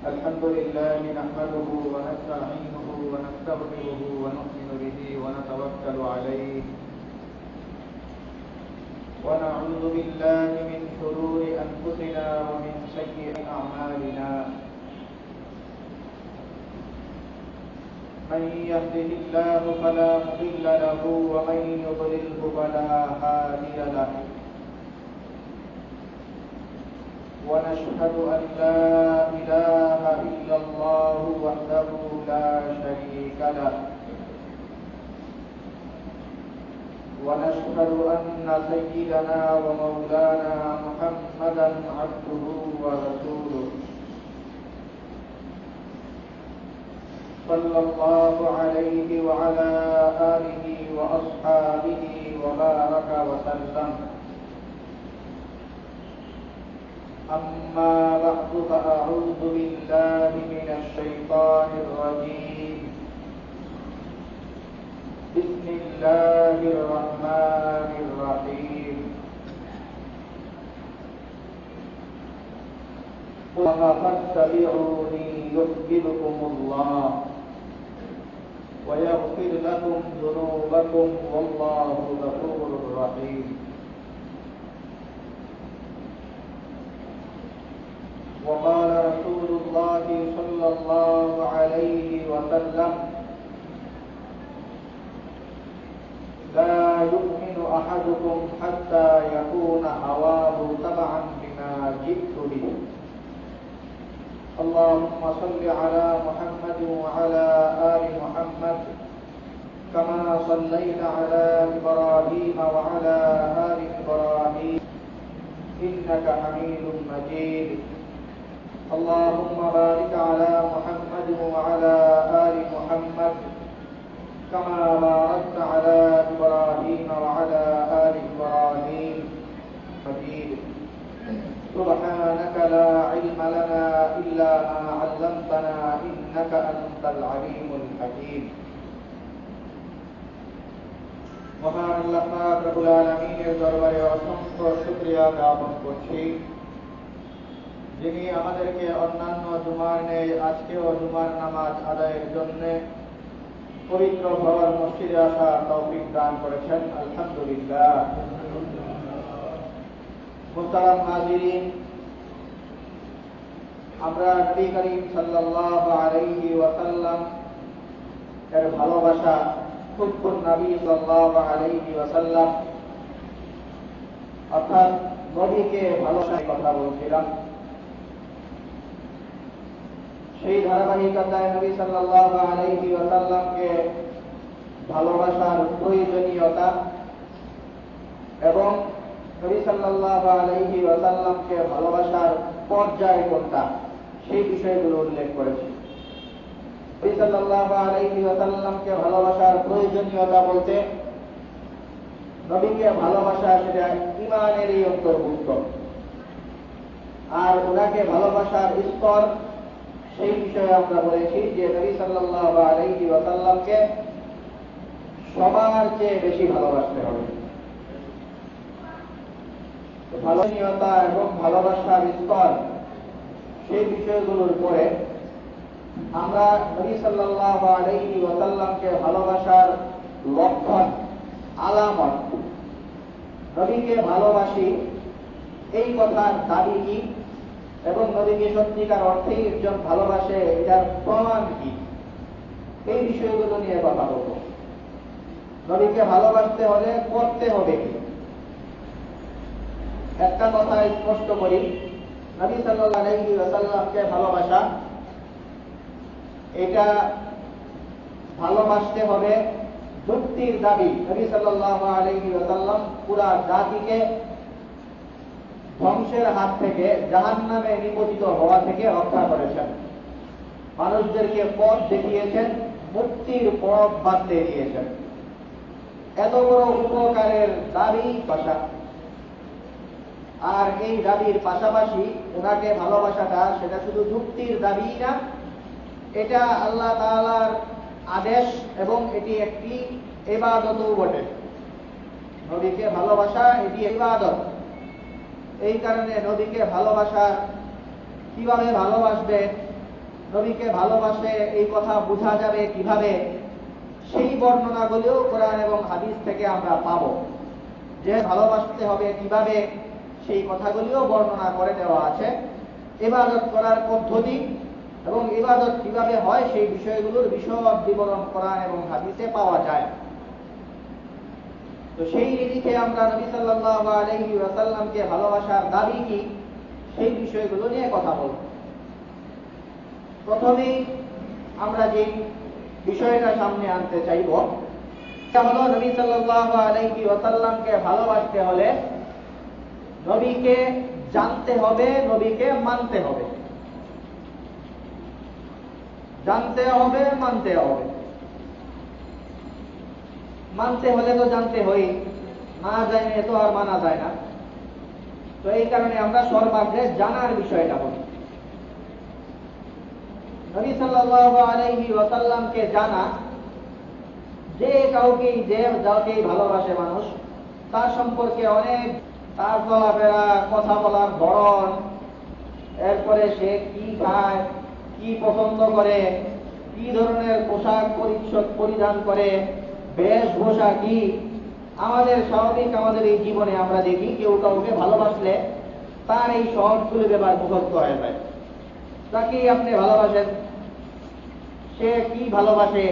الحمد لله نحمده ونستعينه ونستغفره ونؤمن به ونتوكل عليه ونعوذ بالله من شرور أنفسنا ومن سيئات أعمالنا من يهده الله فلا مضل له ومن يضلله فلا هادي له ونشهد أن لا إله إلا الله وحده لا شريك له ونشهد أن سيدنا ومولانا محمدا عبده ورسوله صلى الله عليه وعلى آله وأصحابه وبارك وسلم أما بعد فأعوذ بالله من الشيطان الرجيم بسم الله الرحمن الرحيم فاتبعوني يحببكم الله ويغفر لكم ذنوبكم والله غفور رحيم وقال رسول الله صلى الله عليه وسلم لا يؤمن أحدكم حتى يكون هواه تبعا لما جئت به اللهم صل على محمد وعلى آل محمد كما صليت على إبراهيم وعلى آل إبراهيم إنك حميد مجيد اللهم بارك على محمد وعلى آل محمد كما باركت على إبراهيم وعلى آل إبراهيم مجيد سبحانك لا علم لنا إلا ما علمتنا إنك أنت العليم الحكيم মহান আল্লাহ পাক রব্বুল আলামিনের দরবারে অসংখ্য শুকরিয়া জ্ঞাপন করছি যিনি আমাদেরকে অন্যান্য জুমার নেই আজকেও জুমার নামাজ আদায়ের জন্য পবিত্র ভবন মসজিদে আসার তৌফিক দান করেছেন আলহামদুলিল্লাহ মুহতারাম হাজিরিন আমরা নবী করিম সাল্লাল্লাহু আলাইহি ওয়াসাল্লাম এর ভালোবাসা হুব্বুন নবী সাল্লাল্লাহু আলাইহি ওয়াসাল্লাম, অর্থাৎ নবীকে ভালোবাসার কথা বলছিলাম। সেই ধারাবাহিকতায় নবী সাল্লাল্লাহু আলাইহি ওয়াসাল্লামকে ভালোবাসার প্রয়োজনীয়তা এবং নবী সাল্লাল্লাহু আলাইহি ওয়াসাল্লামকে ভালোবাসার পর্যায় কোনটা সেই বিষয়গুলো উল্লেখ করেছি। নবী সাল্লাল্লাহু আলাইহি ওয়াসাল্লামকে ভালোবাসার প্রয়োজনীয়তা বলতে নবীকে ভালোবাসা সেটা ঈমানেরই অন্তর্ভুক্ত, আর ওনাকে ভালোবাসার স্তর সেই বিষয়ে আমরা বলেছি যে নবী সাল্লাল্লাহু আলাইহি ওয়াসাল্লামকে সবার চেয়ে বেশি ভালোবাসতে হবে। ভালোবাসা এবং ভালোবাসার স্তর সেই বিষয়গুলোর পরে আমরা নবী সাল্লাল্লাহু আলাইহি ওয়াসাল্লামকে ভালোবাসার লক্ষণ, আলামত, নবীকে ভালোবাসি এই কথার দাবি কি এবং নবীকে সত্যিকার অর্থেই একজন ভালোবাসে এটার প্রমাণ কি, এই বিষয়গুলো নিয়ে কথা বলব। নবীকে ভালোবাসতে হলে করতে হবে কি? একটা কথা স্পষ্ট করি, নবী সাল্লাল্লাহু আলাইহি ওয়াসাল্লামকে ভালোবাসা এটা ভালোবাসতে হবে মুক্তির দাবি। নবী সাল্লাল্লাহু আলাইহি ওয়াসাল্লাম পুরা জাতিকে ধ্বংসের হাত থেকে, জাহান্নামে নিপতিত হওয়া থেকে রক্ষা করেছেন, মানুষদেরকে পথ দেখিয়েছেন, মুক্তির পথ বাতলে দিয়েছেন। এত বড় উপকারের দাবি ভাষা, আর এই দাবির পাশাপাশি ওনাকে ভালোবাসাটা সেটা শুধু যুক্তির দাবি না, এটা আল্লাহ তাআলার আদেশ এবং এটি একটি ইবাদতও বটে। নবীকে ভালোবাসা এটি ইবাদত। এই কারণে নবীকে ভালোবাসা কিভাবে ভালোবাসবে, নবীকে ভালোবাসে এই কথা বোঝা যাবে কিভাবে, সেই বর্ণনাগুলিও কোরআন এবং হাদিস থেকে আমরা পাব। যে ভালোবাসতে হবে কিভাবে সেই কথাগুলিও বর্ণনা করে দেওয়া আছে। ইবাদত করার পদ্ধতি এবং ইবাদত কিভাবে হয় সেই বিষয়গুলোর বিশদ বিবরণ কোরআন এবং হাদিসে পাওয়া যায়। তো সেই নিরিখে আমরা নবী সাল্লাল্লাহু আলাইহি ওয়াসাল্লামকে ভালোবাসার দাবি কি সেই বিষয়গুলো নিয়ে কথা বলব। প্রথমেই আমরা যে বিষয়টা সামনে আনতে চাইব তা হলো নবী সাল্লাল্লাহু আলাইহি ওয়াসাল্লামকে ভালোবাসতে হলে নবীকে জানতে হবে, নবীকে মানতে হবে। জানতে হবে, মানতে হবে। মানতে হলে তো জানতে হয়, না জানে তো আর মানা যায় না। তো এই কারণে আমরা সর্বাগ্রে জানার বিষয়টা বলি। নবী সাল্লাল্লাহু আলাইহি ওয়াসাল্লামকে জানা, যে যাকেই ভালোবাসে মানুষ, তার সম্পর্কে অনেক, তার চলাফেরা, কথা বলার ধরন, এরপরে সে কি খায়, কি পছন্দ করে, কি ধরনের পোশাক পরিচ্ছদ পরিধান করে, বেশভূষা কি, আমাদের স্বাভাবিক আমাদের এই জীবনে আমরা দেখি কেউ কাউকে ভালোবাসলে তার এই সবগুলো ব্যাপার মুখস্থ হয়ে যায়। তাকে আপনি ভালোবাসেন, সে কি ভালোবাসে,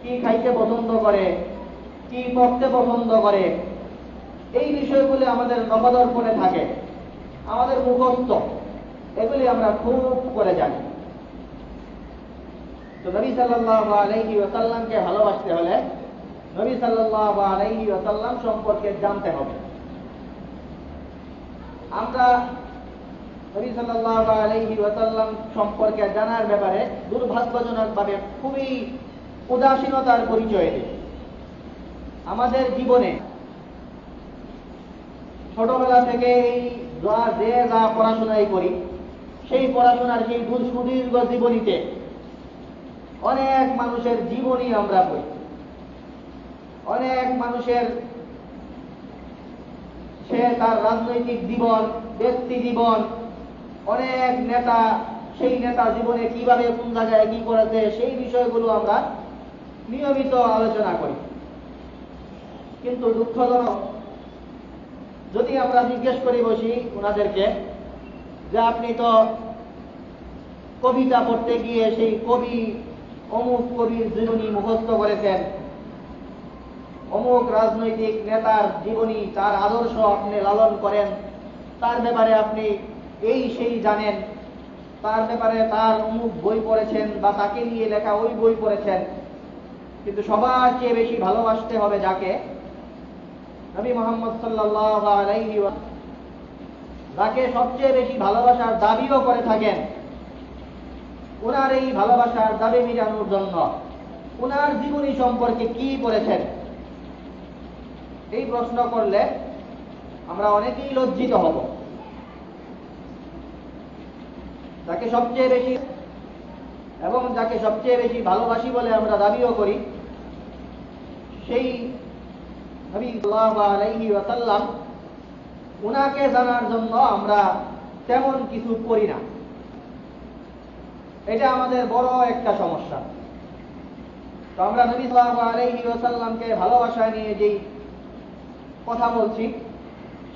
কি খাইতে পছন্দ করে, কি পড়তে পছন্দ করে, এই বিষয়গুলি আমাদের নবদর্পণে থাকে, আমাদের মুখস্থ, এগুলি আমরা খুব করে জানি। তো নবী সাল্লাল্লাহু আলাইহি ওয়াসাল্লামকে ভালোবাসতে হলে নবী সাল্লাল্লাহু আলাইহি ওয়াসাল্লাম সম্পর্কে জানতে হবে। আমরা নবী সাল্লাল্লাহু আলাইহি ওয়াসাল্লাম সম্পর্কে জানার ব্যাপারে দুর্ভাগ্যজনকভাবে খুবই উদাসীনতার পরিচয় দিই। আমাদের জীবনে ছোটবেলা থেকে যে যা পড়াশোনাই করি, সেই পড়াশোনার সেই সুদীর্ঘ জীবনীতে অনেক মানুষের জীবনী আমরা পড়ি। অনেক মানুষের সে তার রাজনৈতিক জীবন, ব্যক্তি জীবন, অনেক নেতা, সেই নেতা জীবনে কিভাবে কোন জায়গায় কি করেছে সেই বিষয়গুলো আমরা নিয়মিত আলোচনা করি। কিন্তু দুঃখজনক, যদি আমরা জিজ্ঞেস করি বসি ওনাদেরকে যে আপনি তো কবিতা পড়তে গিয়ে সেই কবি অমুক কবির জীবনী মুখস্থ করেছেন, অমুক রাজনৈতিক নেতার জীবনী, তার আদর্শ আপনি লালন করেন, তার ব্যাপারে আপনি এই সেই জানেন, তার ব্যাপারে তার অমুক বই পড়েছেন বা তাকে নিয়ে লেখা ওই বই পড়েছেন, কিন্তু সবার চেয়ে বেশি ভালোবাসতে হবে যাকে, নবী মুহাম্মদ সাল্লাল্লাহু আলাইহি ওয়াসাল্লাম যাকে সবচেয়ে বেশি ভালোবাসার দাবিও করে থাকেন, ওনার এই ভালোবাসার দাবি মেটানোর জন্য ওনার জীবনী সম্পর্কে কি পড়েছেন, এই প্রশ্ন করলে আমরা অনেকেই লজ্জিত হব। যাকে সবচেয়ে বেশি এবং যাকে সবচেয়ে বেশি ভালোবাসি বলে আমরা দাবিও করি, সেই নবী সাল্লাল্লাহু আলাইহি ওয়াসাল্লাম উনাকে জানার জন্য আমরা তেমন কিছু করি না। এটা আমাদের বড় একটা সমস্যা। তো আমরা নবী সাল্লাল্লাহু আলাইহি ওয়াসাল্লামকে ভালোবাসা নিয়ে যেই কথা বলছি,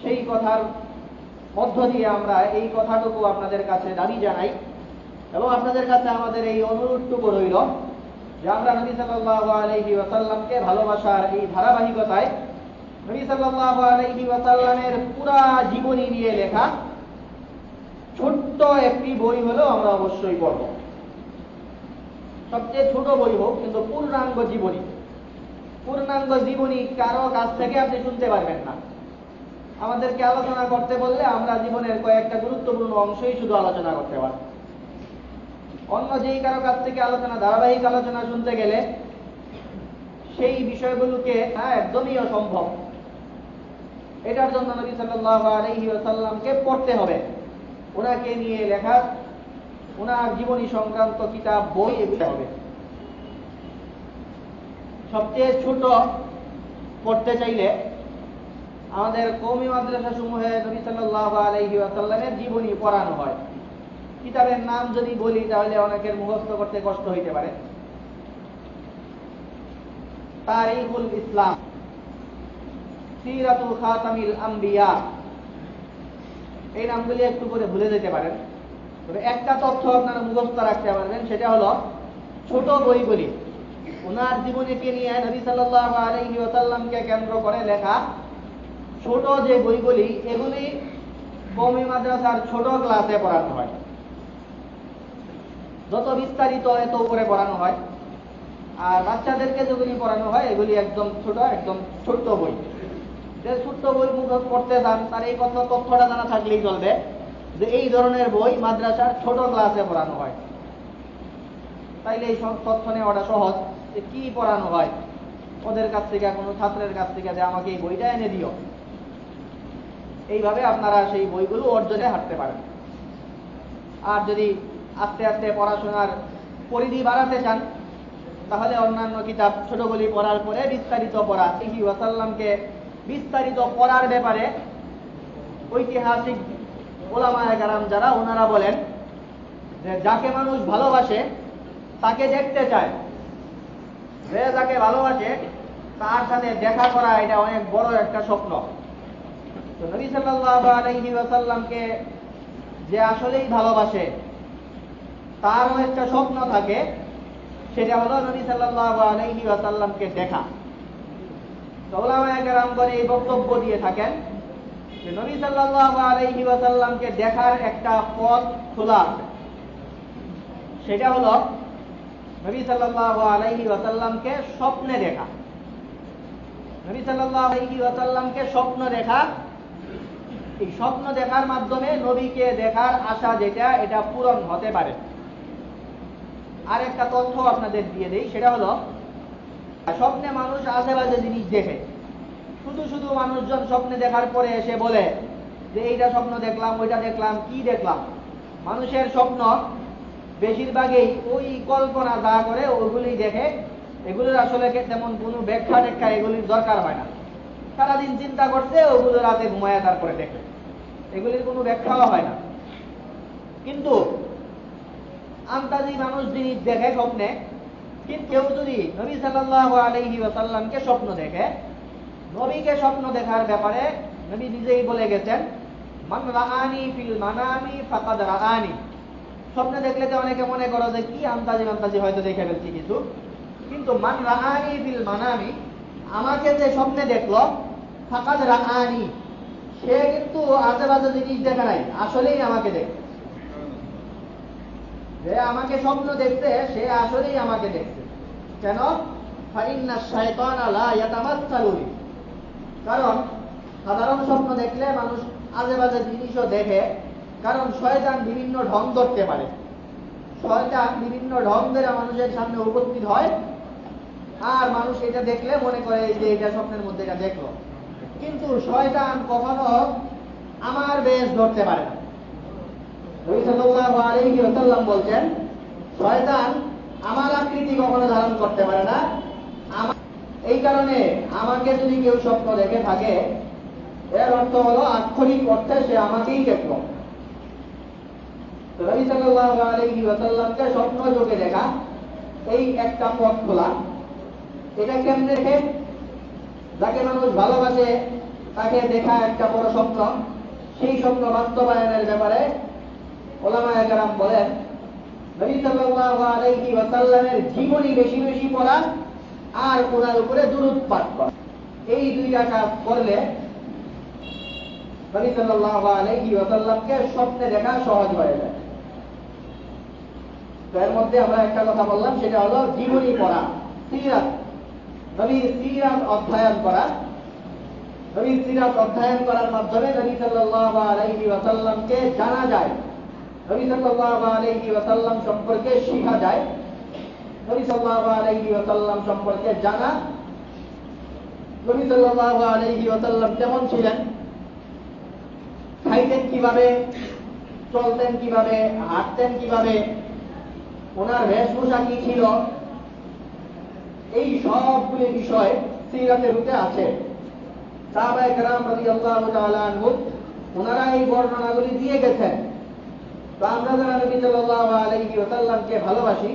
সেই কথার মধ্য দিয়ে আমরা এই কথাটুকু আপনাদের কাছে দাবি জানাই এবং আপনাদের কাছে আমাদের এই অনুরোধটুকু রইল যে আমরা নবী সাল্লাল্লাহু আলাইহি ওয়াসাল্লামকে ভালোবাসার এই ধারাবাহিকতায় নবী সাল্লাল্লাহু আলাইহি ওয়াসাল্লামের পুরা জীবনী নিয়ে লেখা ছোট্ট একটি বই হলেও আমরা অবশ্যই পড়ব। সবচেয়ে ছোট বই হোক, কিন্তু পূর্ণাঙ্গ জীবনী। পূর্ণাঙ্গ জীবনী কারো কাছ থেকে আপনি শুনতে পারবেন না। আমাদেরকে আলোচনা করতে বললে আমরা জীবনের কয়েকটা গুরুত্বপূর্ণ অংশই শুধু আলোচনা করতে পারি। অন্য যেই কারো কাছ থেকে আলোচনা, ধারাবাহিক আলোচনা শুনতে গেলে সেই বিষয়গুলোকে একদমই অসম্ভব। এটার জন্য নবী সাল্লাল্লাহু আলাইহি ওয়াসাল্লামকে পড়তে হবে, ওনাকে নিয়ে লেখা ওনার জীবনী সংক্রান্ত কিতাব, বই এগুলো হবে। সবচেয়ে ছোট পড়তে চাইলে আমাদের কওমি মাদ্রাসা সমূহে নবী সাল্লাল্লাহু আলাইহি ওয়াসাল্লামের জীবনী পড়ানো হয়। কিতাবের নাম যদি বলি তাহলে অনেকের মুখস্থ করতে কষ্ট হইতে পারে। তারিখুল ইসলাম, সিরাতুল খাতামিল আম্বিয়া, এই নামগুলি একটু করে ভুলে যেতে পারেন, তবে একটা তথ্য আপনারা মুখস্থ রাখতে পারবেন, সেটা হলো ছোট বইগুলি ওনার জীবনীকে নিয়ে নবী সাল্লাল্লাহু আলাইহি ওয়াসাল্লামকে কেন্দ্র করে লেখা ছোট যে বইগুলি, এগুলি কওমি মাদ্রাসার ছোট ক্লাসে পড়ানো হয়। যত বিস্তারিত এত উপরে পড়ানো হয়, আর বাচ্চাদেরকে যেগুলি পড়ানো হয় এগুলি একদম ছোট্ট বই। যে ছোট্ট বই মুখস্থ করতে চান তার এই কথা তথ্যটা জানা থাকলেই চলবে যে এই ধরনের বই মাদ্রাসার ছোট ক্লাসে পড়ানো হয়। তাইলে এই সব তথ্য নেওয়াটা সহজ যে কি পড়ানো হয়। ওদের কাছ থেকে, কোনো ছাত্রের কাছ থেকে যে আমাকে এই বইটা এনে দিও, এইভাবে আপনারা সেই বইগুলো অর্জনে হাঁটতে পারেন। আর যদি আস্তে আস্তে পড়াশোনার পরিধি বাড়াতে চান তাহলে অন্যান্য কিতাব ছোটগুলি পড়ার পরে বিস্তারিত পড়া, এই ওয়াসাল্লামকে বিস্তারিত পড়ার ব্যাপারে ঐতিহাসিক ওলামায়ে কেরাম যারা, ওনারা বলেন যে যাকে মানুষ ভালোবাসে তাকে দেখতে চায়, যে যাকে ভালোবাসে তার সাথে দেখা করা এটা অনেক বড় একটা স্বপ্ন। তো নবী সাল্লাল্লাহু আলাইহি ওয়াসাল্লামকে যে আসলেই ভালোবাসে তারও একটা স্বপ্ন থাকে, সেটা হলো নবী সাল্লাল্লাহু আলাইহি ওয়াসাল্লামকে দেখা। তো উলামায়ে কেরামগণ এই বক্তব্য দিয়ে থাকেন যে নবী সাল্লাল্লাহু আলাইহি ওয়াসাল্লামকে দেখার একটা পথ খোলা আছে, সেটা হলো নবী সাল্লাল্লাহু আলাইহি ওয়াসাল্লামকে স্বপ্নে দেখা। নবী সাল্লাল্লাহু আলাইহি ওয়াসাল্লামকে স্বপ্ন দেখা, এই স্বপ্ন দেখার মাধ্যমে নবীকে দেখার আশা যেটা, এটা পূরণ হতে পারে। আর একটা তথ্য আপনাদের দিয়ে দেই, সেটা হলো স্বপ্নে মানুষ আশেপাশে জিনিস দেখে। শুধু মানুষজন স্বপ্নে দেখার পরে এসে বলে যে এইটা স্বপ্ন দেখলাম, ওইটা দেখলাম, কি দেখলাম। মানুষের স্বপ্ন বেশিরভাগই ওই কল্পনা যা করে ওইগুলি দেখে, এগুলোর আসলে তেমন কোনো ব্যাখ্যা টেখ্যা এগুলির দরকার হয় না। সারাদিন চিন্তা করছে, ওগুলো রাতে ঘুমায় তারপরে দেখে, এগুলির কোনো ব্যাখ্যাও হয় না। কিন্তু আন্তাজি মানুষ জিনিস দেখে স্বপ্নে, কিন্তু কেউ যদি নবী সাল্লাল্লাহু আলাইহি ওয়াসাল্লামকে স্বপ্ন দেখে, নবীকে স্বপ্ন দেখার ব্যাপারে নবী নিজেই বলে গেছেন, মান রাআনি ফিল মানামি ফাকাদ রাআনি, স্বপ্নে দেখলে তো অনেকে মনে করো যে কি আন্তাজি হয়তো দেখে ফেলছি কিছু, কিন্তু মান রাআনি বিল মানামি, আমাকে যে স্বপ্নে দেখলো, ফাকাদ রাআনি, সে কিন্তু আজেবাজে জিনিস দেখে নাই, আসলেই আমাকে দেখছে। যে আমাকে স্বপ্ন দেখছে সে আসলেই আমাকে দেখছে। কেন? ফাইন্না শাইতানা লা ইয়াতামাসসালু বি, কারণ সাধারণ স্বপ্ন দেখলে মানুষ আজেবাজে জিনিসও দেখে, কারণ শয়তান বিভিন্ন ঢং ধরতে পারে। শয়তান বিভিন্ন ঢং ধরে মানুষের সামনে উপস্থিত হয়, আর মানুষ এটা দেখলে মনে করে যে এটা স্বপ্নের মধ্যে এটা দেখলো। কিন্তু শয়তান কখনো আমার বেশ ধরতে পারে না। নবী সাল্লাল্লাহু আলাইহি ওয়াসাল্লাম বলছেন, শয়তান আমার আকৃতি কখনো ধারণ করতে পারে না। এই কারণে আমাকে যদি কেউ স্বপ্ন দেখে থাকে, এর অর্থ হলো আক্ষরিক অর্থে সে আমাকেই দেখলো। তো নবী সাল্লাল্লাহু আলাইহি ওয়াসাল্লামকে স্বপ্ন যোগে দেখা এই একটা পথ খোলা। এটা কেমনে দেখে? যাকে মানুষ ভালোবাসে তাকে দেখা একটা বড় স্বপ্ন, সেই স্বপ্ন বাস্তবায়নের ব্যাপারে উলামায়ে কেরাম বলেন, নবী সাল্লাল্লাহু আলাইহি ওয়াসাল্লামের জীবনী বেশি বেশি পড়া আর ওনার উপরে দুরূদ পাঠ করা, এই দুইটা কাজ করলে নবী সাল্লাল্লাহু আলাইহি ওয়াসাল্লামকে স্বপ্নে দেখা সহজ হয়ে যায়। তো এর মধ্যে আমরা একটা কথা বললাম, সেটা হলো জীবনী পড়া, সিরাত, নবীর সিরাত অধ্যয়ন করা। নবীর সিরাত অধ্যয়ন করার মাধ্যমে নবী সাল্লাল্লাহু আলাইহি ওয়াসাল্লামকে জানা যায়, নবী সাল্লাল্লাহু আলাইহি ওয়াসাল্লাম সম্পর্কে শেখা যায়। নবী সাল্লাল্লাহু আলাইহি ওয়াসাল্লাম সম্পর্কে জানা, নবী সাল্লাল্লাহু আলাইহি ওয়াসাল্লাম কেমন ছিলেন, খাইতেন কিভাবে, চলতেন কিভাবে, হাঁটতেন কিভাবে, ওনার বেশভূষা কি ছিল, এই সবগুলি বিষয় সিরাতের রূপে আছে। সাহাবায়ে কেরাম রাদিয়াল্লাহু তাআলা আনহুম ওনারা এই বর্ণনাগুলি দিয়ে গেছেন। তো আমরা যারা নবী সাল্লাল্লাহু আলাইহি ওয়াসাল্লামকে ভালোবাসি,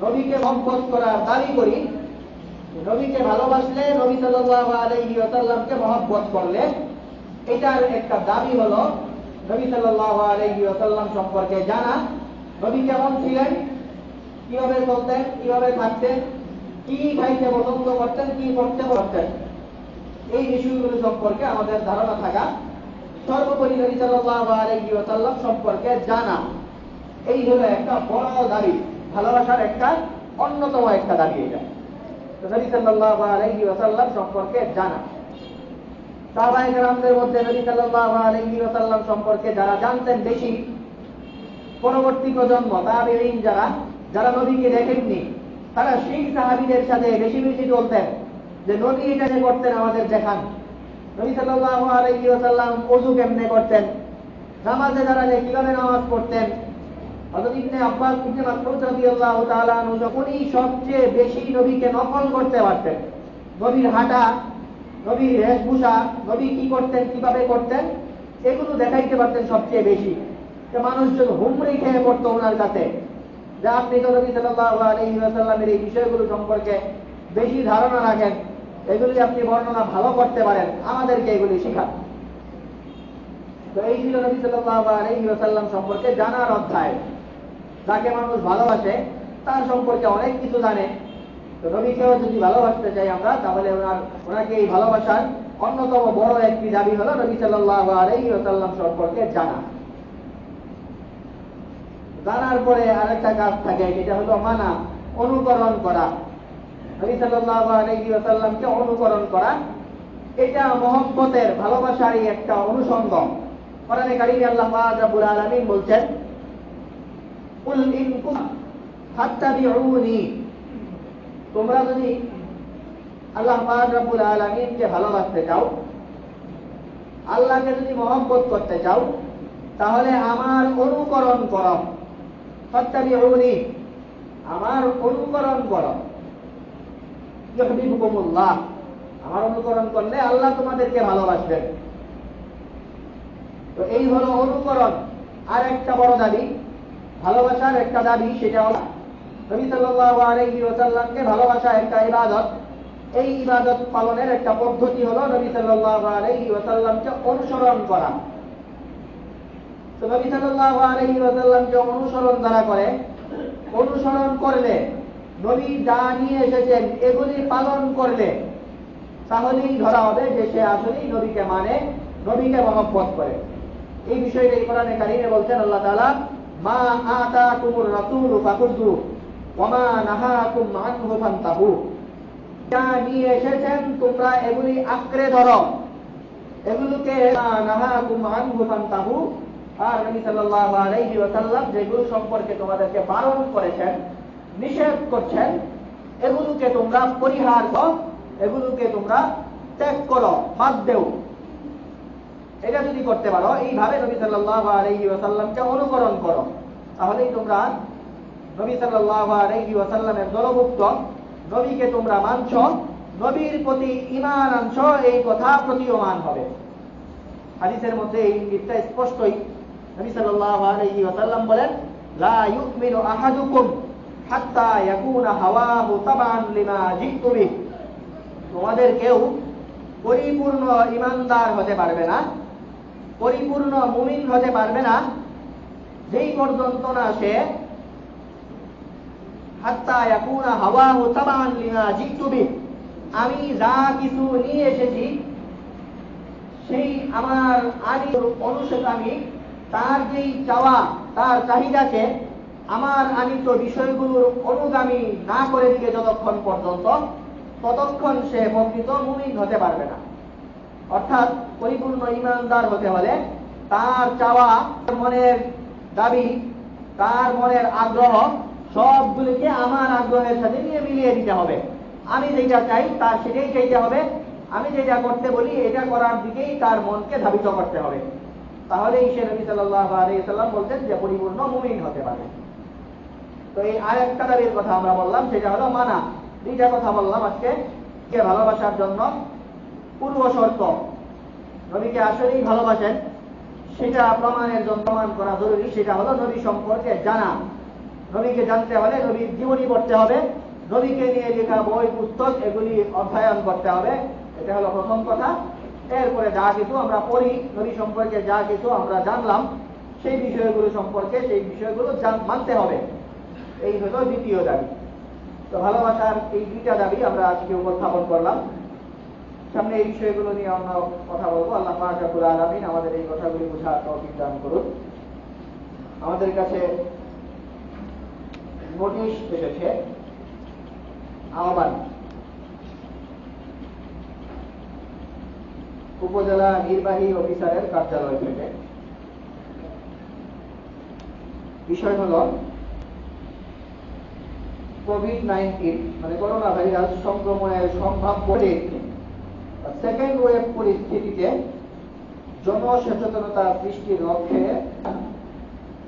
নবীকে মহব্বত করার দাবি করি, নবীকে ভালোবাসলে, নবী সাল্লাল্লাহু আলাইহি ওয়াসাল্লামকে মহব্বত করলে, এটার একটা দাবি হলো নবী সাল্লাল্লাহু আলাইহি ওয়াসাল্লাম সম্পর্কে জানা, নবী কেমন ছিলেন, কিভাবে চলতেন, কিভাবে থাকতেন, কি খাইতে পছন্দ করতেন, কি করতে করতেন, এই বিষয়গুলো সম্পর্কে আমাদের ধারণা থাকা। সর্বোপরি নবী সাল্লাল্লাহু আলাইহি ওয়াসাল্লাম সম্পর্কে জানা, এই হলো একটা বড় দাবি, ভালোবাসার একটা অন্যতম একটা দাবি এটা। তো নবী সাল্লাল্লাহু আলাইহি ওয়াসাল্লাম সম্পর্কে জানা। সাহাবায়ে কেরামদের মধ্যে নবী সাল্লাল্লাহু আলাইহি ওয়াসাল্লাম সম্পর্কে যারা জানতেন বেশি, পরবর্তী প্রজন্ম তাবেঈন যারা নবীকে দেখেননি, তারা সেই সাহাবীদের সাথে বেশি বেশি চলতেন যে নবী এটা যে করতেন আমাদের দেখান। নবী সাল্লাল্লাহু আলাইহি ওয়াসাল্লাম ওযু কেমনে করতেন, নামাজে দাঁড়ালে কিভাবে নামাজ পড়তেন। হযরত ইবনে আব্বাস, ইবনে মাসউদ রাদিয়াল্লাহু তাআলা আনহু যখনই সবচেয়ে বেশি নবীকে নকল করতে পারতেন, নবীর হাঁটা, নবীর বেশভূষা, নবী কি করতেন, কিভাবে করতেন, এগুলো দেখাইতে পারতেন সবচেয়ে বেশি। যে মানুষজন হুমড়ি খেয়ে পড়তো ওনার কাছে, যে আপনি তো নবী সাল্লাল্লাহু আলাইহি ওয়াসাল্লামের এই বিষয়গুলো সম্পর্কে বেশি ধারণা রাখেন, এগুলি আপনি বর্ণনা ভালো করতে পারেন, আমাদেরকে এগুলি শেখান। তো এই ছিল নবী সাল্লাল্লাহু আলাইহি ওয়াসাল্লাম সম্পর্কে জানার অধ্যায়। যাকে মানুষ ভালোবাসে তার সম্পর্কে অনেক কিছু জানে। তো নবীকেও যদি ভালোবাসতে চাই আমরা, তাহলে ওনাকে এই ভালোবাসার অন্যতম বড় একটি দাবি হলো নবী সাল্লাল্লাহু আলাইহি ওয়াসাল্লাম সম্পর্কে জানা। জানার পরে আরেকটা কাজ থাকে, সেটা হলো মানা, অনুকরণ করা। নবী সাল্লাল্লাহু আলাইহি ওয়াসাল্লামকে অনুকরণ করা, এটা মহব্বতের, ভালোবাসারই একটা অনুষঙ্গ। কোরআনে কারিমে আল্লাহ পাক রব্বুল আলামিন বলছেন, কুল ইন কুনতুম ফাত্তাবিউনি, তোমরা যদি আল্লাহ পাক রব্বুল আলামিনকে ভালোবাসতে চাও, আল্লাহকে যদি মহব্বত করতে চাও, তাহলে আমার অনুকরণ করো। ফাত্তাবিউনি, আমার অনুকরণ করো। ইউহিব্বুকুমুল্লাহ, আমার অনুকরণ করলে আল্লাহ তোমাদেরকে ভালোবাসবেন। তো এই হলো অনুকরণ। আর একটা বড় দাবি, ভালোবাসার একটা দাবি, সেটা হলো নবী সাল্লাল্লাহু আলাইহি ওয়াসাল্লামকে ভালোবাসা একটা ইবাদত। এই ইবাদত পালনের একটা পদ্ধতি হলো নবী সাল্লাল্লাহু আলাইহি ওয়াসাল্লামকে অনুসরণ করা। তো নবী সাল্লাল্লাহু আলাইহি ওয়াসাল্লামকে অনুসরণ যারা করে, অনুসরণ করলে, নবী যা নিয়ে এসেছেন এগুলি পালন করলে তাহলেই ধরা হবে যে সে আসলেই নবীকে মানে, নবীকে মহব্বত করে। এই বিষয়টা কোরআনে কারিমে বলছেন আল্লাহ তাআলা, মা আতাকুমুর রাসূলু ফাখুযু ওয়া মা নাহাকুম আনহু ফান্তাহু। যা নিয়ে এসেছেন তোমরা এগুলি আঁকড়ে ধরো, এগুলোকে নাহাকুম আনহু ফান্তাহু। আর নবী সাল্লাল্লাহু আলাইহি ওয়াসাল্লাম যেগুলো সম্পর্কে তোমাদেরকে বারণ করেছেন, নিষেধ করছেন, এগুলোকে তোমরা পরিহার করো, এগুলোকে তোমরা ত্যাগ করো, বাদ দেও। এটা যদি করতে পারো, এইভাবে নবী সাল্লাল্লাহু আলাইহি ওয়াসাল্লামকে অনুকরণ করো, তাহলেই তোমরা নবী সাল্লাল্লাহু আলাইহি ওয়াসাল্লামের দলভুক্ত, নবীকে তোমরা মানছ, নবীর প্রতি ঈমান আনছ, এই কথা প্রতীয়মান হবে। হাদিসের মধ্যে এই ইঙ্গিতটা স্পষ্টই। নবী সাল্লাল্লাহু আলাইহি ওয়াসাল্লাম বলেন, লা ইউমিনু আহাদুকুম হাত্তা ইয়াকুনা হাওয়াহু তাবান লিমা জিতু বিহি। তোমাদের কেউ পরিপূর্ণ ঈমানদার হতে পারবে না, পরিপূর্ণ মুমিন হতে পারবে না, যেই পর্যন্ত না সে হাত্তা ইয়াকুনা হাওয়াহু তাবান লিমা জিতু বিহি, আমি যা কিছু নিয়ে এসেছি সেই আমার আনির অনুসারী, তার যেই চাওয়া, তার চাহিদাকে আমার আনিত বিষয়গুলোর অনুগামী না করে দিকে যতক্ষণ পর্যন্ত, ততক্ষণ সে প্রকৃত মুমিন হতে পারবে না। অর্থাৎ পরিপূর্ণ ঈমানদার হতে হলে তার চাওয়া, মনের দাবি, তার মনের আগ্রহ সবগুলিকে আমার আগ্রহের সাথে নিয়ে মিলিয়ে দিতে হবে। আমি যেটা চাই তার সেটাই চাইতে হবে, আমি যেটা করতে বলি এটা করার দিকেই তার মনকে ধাবিত করতে হবে। তাহলেই সে নবী সাল্লাল্লাহু আলাইহি ওয়াসাল্লাম বলতেন যে পরিপূর্ণ মুমিন হতে পারে। তো এই আরেকটা দাবির কথা আমরা বললাম, সেটা হলো মানা। দুইটা কথা বললাম আজকে। কে ভালোবাসার জন্য পূর্ব শর্ত, নবীকে আসলেই ভালোবাসেন সেটা প্রমাণের জন্য প্রমাণ করা জরুরি, সেটা হলো নবী সম্পর্কে জানা। নবীকে জানতে হলে নবীর জীবনী পড়তে হবে, নবীকে নিয়ে লেখা বই পুস্তক এগুলি অধ্যয়ন করতে হবে। এটা হলো প্রথম কথা। এরপরে যা কিছু আমরা পড়ি, নবী সম্পর্কে যা কিছু আমরা জানলাম, সেই বিষয়গুলো সম্পর্কে সেই বিষয়গুলো মানতে হবে। এই হলো দ্বিতীয় দাবি। তো ভালোবাসার এই দুইটা দাবি আমরা আজকে উপস্থাপন করলাম। সামনে এই বিষয়গুলো নিয়ে অন্য কথা বলবো। আল্লাহ পাক রব্বুল আলামিন আমাদের এই কথাগুলি বোঝার তৌফিক দান করুন। আমাদের কাছে নোটিশ এসেছে আহ্বান, উপজেলা নির্বাহী অফিসারের কার্যালয় থেকে। বিষয় হল কোভিড-19 মানে করোনা ভাইরাস সংক্রমণের সম্ভাব্য সেকেন্ড ওয়েভ পরিস্থিতিতে জনসচেতনতা সৃষ্টির লক্ষ্যে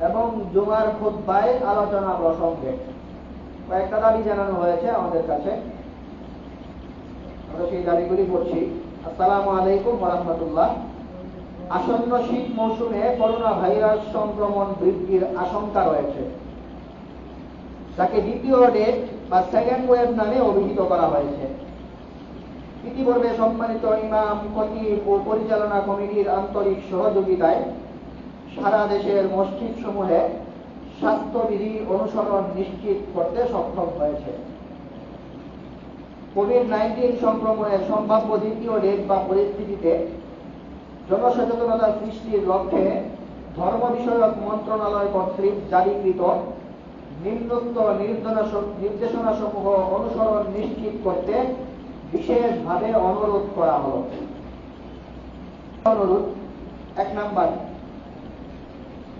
এবং জুমার খুতবায় আলোচনা প্রসঙ্গে কয়েকটা দাবি জানানো হয়েছে আমাদের কাছে। আমরা সেই দাবিগুলি পড়ছি। আসসালামু আলাইকুম ওয়া রাহমাতুল্লাহ। আসন্ন শীত মৌসুমে করোনা ভাইরাস সংক্রমণ বৃদ্ধির আশঙ্কা রয়েছে, যাকে দ্বিতীয় ডেট বা সেকেন্ড ওয়েভ নামে অভিহিত করা হয়েছে। ইতিপূর্বে সম্মানিত ইমাম, খতিব ও পরিচালনা কমিটির আন্তরিক সহযোগিতায় সারা দেশের মসজিদ সমূহে স্বাস্থ্যবিধি অনুসরণ নিশ্চিত করতে সক্ষম হয়েছে। কোভিড-19 সংক্রমণের সম্ভাব্য দ্বিতীয় ডেট বা পরিস্থিতিতে জনসচেতনতা সৃষ্টির লক্ষ্যে ধর্ম বিষয়ক মন্ত্রণালয় কর্তৃক জারিকৃত নিম্নোক্ত নির্দেশনাসমূহ অনুসরণ নিশ্চিত করতে বিশেষভাবে অনুরোধ করা হল। অনুরোধ 1 নাম্বার,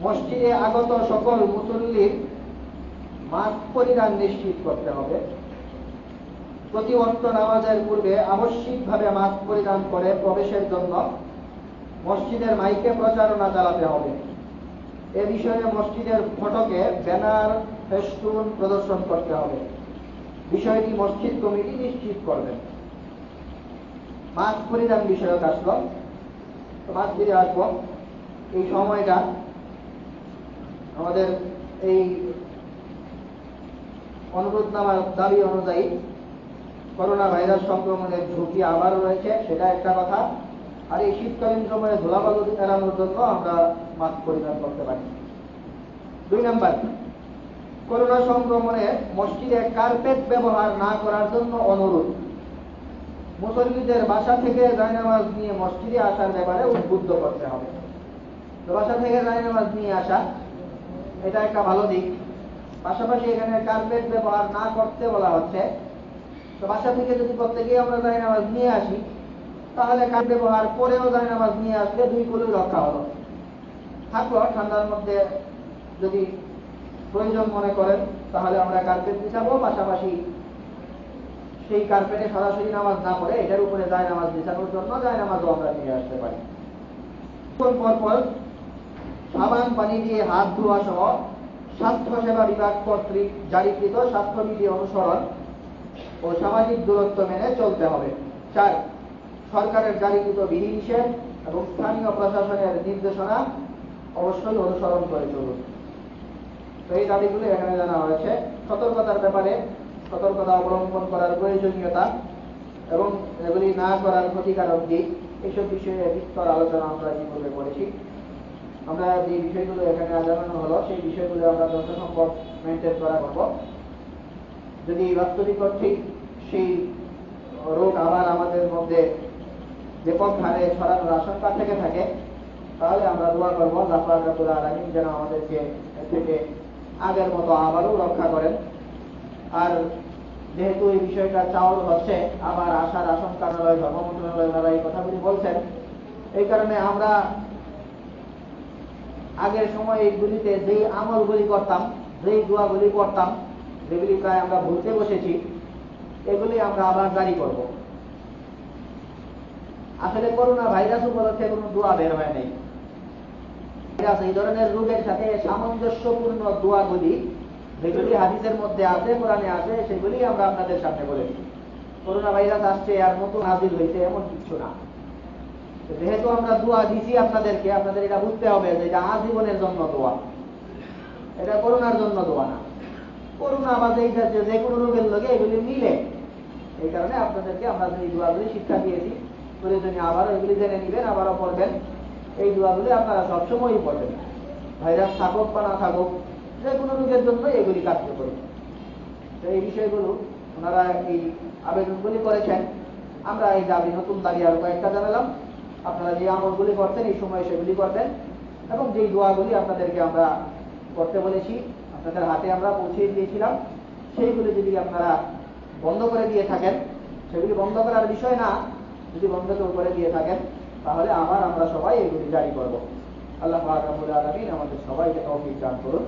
মসজিদে আগত সকল মুসল্লির মাস্ক পরিধান নিশ্চিত করতে হবে। প্রতি ওয়াক্ত নামাজের পূর্বে আবশ্যিকভাবে মাস্ক পরিধান করে প্রবেশের জন্য মসজিদের মাইকে প্রচারণা চালাতে হবে। এ বিষয়ে মসজিদের ফটকে ব্যানার, ফেস্টুন প্রদর্শন করতে হবে। বিষয়টি মসজিদ কমিটি নিশ্চিত করবেন। মাস্ক পরিধান বিষয়ক আসলো, তো মাস্ক ফিরে আসবো। এই সময়টা আমাদের এই অনুরোধনামার দাবি অনুযায়ী করোনা ভাইরাস সংক্রমণের ঝুঁকি আবারও রয়েছে, সেটা একটা কথা। আর এই শীতকালীন সময়ে ধুলাবালু এড়ানোর জন্য আমরা মাস্ক পরিধান করতে পারি। 2 নাম্বার, করোনা সংক্রমণে মসজিদে কার্পেট ব্যবহার না করার জন্য অনুরোধ। মুসল্লিদের বাসা থেকে জায়নামাজ নিয়ে মসজিদে আসার ব্যাপারে উদ্বুদ্ধ করতে হবে। তো বাসা থেকে জায়নামাজ নিয়ে আসা এটা একটা ভালো দিক। পাশাপাশি এখানে কার্পেট ব্যবহার না করতে বলা হচ্ছে। তো বাসা থেকে যদি প্রত্যেকেই আমরা জায়নামাজ নিয়ে আসি, তাহলে কার্পেট ব্যবহার করেও জায়নামাজ নিয়ে আসলে 2 কুলই রক্ষা হলো। থাকলো ঠান্ডার মধ্যে যদি প্রয়োজন মনে করেন তাহলে আমরা কার্পেট বিছাবো, পাশাপাশি সেই কার্পেটে সরাসরি নামাজ না পড়ে এটার উপরে জায়নামাজ বিছানোর জন্য জায়নামাজও আমরা নিয়ে আসতে পারি। পরপর সাবান পানি দিয়ে হাত ধোয়া সহ স্বাস্থ্য সেবা বিভাগ কর্তৃক জারিকৃত স্বাস্থ্যবিধি অনুসরণ ও সামাজিক দূরত্ব মেনে চলতে হবে। 4, সরকারের জারিকৃত বিধিনিষেধ এবং স্থানীয় প্রশাসনের নির্দেশনা অবশ্যই অনুসরণ করে চলুন। তো এই দাবিগুলো এখানে জানা হয়েছে। সতর্কতার ব্যাপারে সতর্কতা অবলম্বন করার প্রয়োজনীয়তা এবং এগুলি না করার ক্ষতিকারক দিক, এইসব বিষয়ে বিস্তর আলোচনা আমরা ইতিপূর্বে করেছি। আমরা যে বিষয়গুলো এখানে জানানো হলো সেই বিষয়গুলো আমরা যথাসম্ভব মেনটেন করা করব। যদি বাস্তবিক অর্থেই সেই রোগ আবার আমাদের মধ্যে ব্যাপক হারে ছড়ানোর আশঙ্কা থেকে থাকে, তাহলে আমরা দোয়া করবো আল্লাহ পাক রব্বুল আলামিন যেন আমাদেরকে এর থেকে আগের মতো আবারও রক্ষা করেন। আর যেহেতু এই বিষয়টা চাউর হচ্ছে, আবার আসার আশঙ্কা নয়, ধর্ম মন্ত্রণালয় এই কথাগুলি বলছেন, এই কারণে আমরা আগের সময় এইগুলিতে যেই আমলগুলি করতাম, যেই দোয়াগুলি করতাম, যেগুলি প্রায় আমরা ভুলতে বসেছি, এগুলি আমরা আবার জারি করব। আসলে করোনা ভাইরাস উপলক্ষে কোনো দোয়া বের হয় নাই। এই ধরনের রোগের সাথে সামঞ্জস্যপূর্ণ দোয়াগুলি যেগুলি হাদিসের মধ্যে আছে, কোরআনে আছে, সেগুলি আমরা আপনাদের সামনে বলেছি। করোনা ভাইরাস আসছে আর নতুন হাজির হয়েছে এমন কিছু না। যেহেতু আমরা দোয়া দিছি আপনাদেরকে, আপনাদের এটা বুঝতে হবে যে এটা আজীবনের জন্য দোয়া, এটা করোনার জন্য দোয়া না। করোনা বা যে কোনো রোগের লগে এগুলি মিলে, এই কারণে আপনাদেরকে আমরা এই দোয়াগুলি শিক্ষা দিয়েছি। প্রয়োজনীয় আবারও এগুলি জেনে নিবেন, আবারও পড়বেন। এই দোয়াগুলি আপনারা সবসময়ই পড়বেন, ভাইরাস থাকুক বা না থাকুক, যে কোনো রোগের জন্য এগুলি কার্যকরী। তো এই বিষয়গুলো ওনারা এই আবেদনগুলি করেছেন। আমরা এই দাবি, নতুন দাবি আরো কয়েকটা জানালাম। আপনারা যে আমলগুলি করতেন এই সময় সেগুলি করবেন, এবং যেই দোয়াগুলি আপনাদেরকে আমরা করতে বলেছি, আপনাদের হাতে আমরা পৌঁছে দিয়েছিলাম, সেইগুলি যদি আপনারা বন্ধ করে দিয়ে থাকেন, সেগুলি বন্ধ করার বিষয় না, যদি বন্ধ করে দিয়ে থাকেন, তাহলে আবার আমরা সবাই এগুলি জারি করব। আল্লাহ পাক রব্বুল আলামিন আমাদের সবাইকে তৌফিক দান করুন।